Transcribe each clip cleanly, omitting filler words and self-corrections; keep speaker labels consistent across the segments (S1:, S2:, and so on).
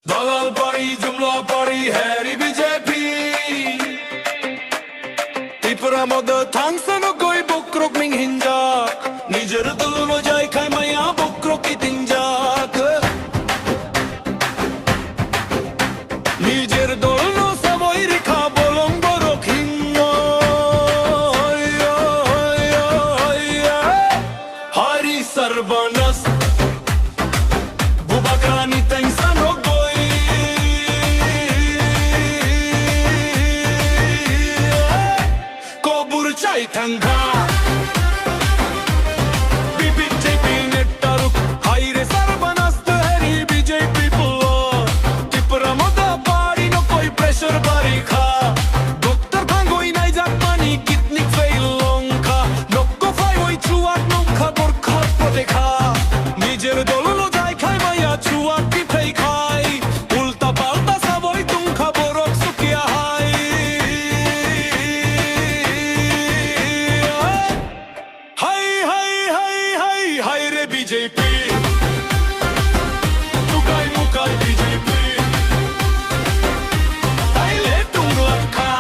S1: Dalal pari, jumla pari, heri BJP Tipra moda thangsano koi bukrok ming hinjak Nijer dulno jai khai maya bukrok itinjak Nijer dulno saboi rikha bolong borok hinno Hari sarbanas Bubakrani tengsano Tanga BJP nettaruk haire sarbanast heri BJP pulo Tipra moda pari no koi pressure bari kha Doctor bangoi nai jakmani kitnik failong kha Nokko fai oi chuak nokha borkha pote kha Nijer dololo jai khai maya chuak ki fai khai Ulta palta saboi tum khaborok sukia hai BJP Tukai mukai BJP Taile tunglakha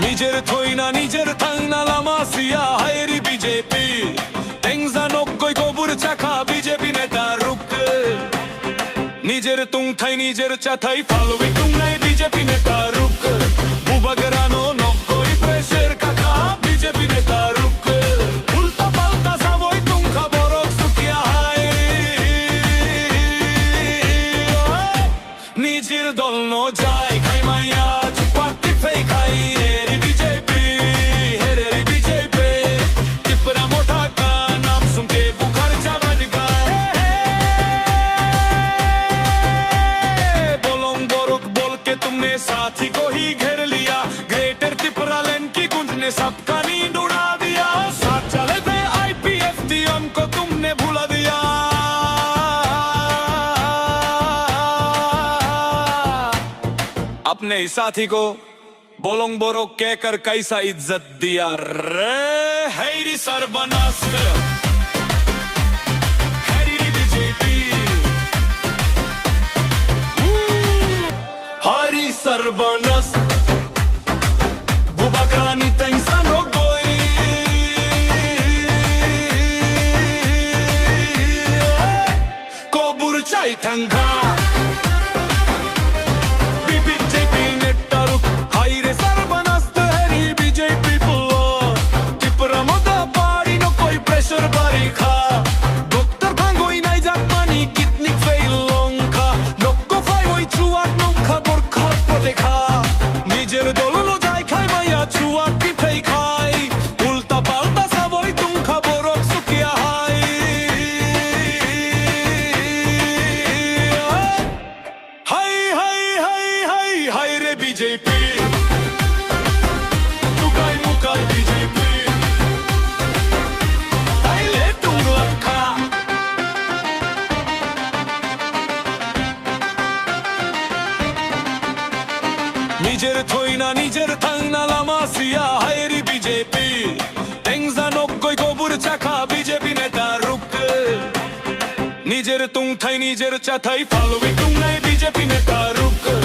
S1: Nijer thoina nijer thangna lama siya hairi BJP Tengza nokkoi kobur chakha BJP neta ruk Nijer tung thai nijer cha thai following tung nai BJP neta ruk Bubagrano nokkoi pressure kaka BJP neta ruk Ulta palta saboi tung khaborok sukia hai Nijir dol no jai khai maya chupati fei khai heri BJP heri BJP Tipra motha ka naam sunke bukhar ja ban gaye bolong borok bol ke tumne साथी को ही घेर लिया greater Tripura land की गूंज ने सबका नींद उड़ा दिया साथ चले थे IPF हमको तुमने भुला दिया अपने ही साथी को बोलोंग बोरो कहकर कैसा इज्जत दिया रे हैरी सरबनास Hari BJP Hari sarbanas Bubakrani tengsano goi Kobur chai tanga BJP nettaruk haire sarbanas heri BJP pulo Tipra moda pari no koi pressure bari kha Doctor bangoi nai jakmani kitnik failong kha Nokko fai oi chuak nokha borkha pote kha Nijer dololo jai khai maya chuak ki fei khai Ulta palta saboi tum khaborok sukia hai Hai hai hai hai hai re BJP Tukai mukai BJP Taile tunglakha Nijer thoina nijer thangna lama siya hairi BJP Tengza nokkoi kobur chakha BJP neta ruk Nijer tung thai nijer cha thai following tung nai BJP neta ruk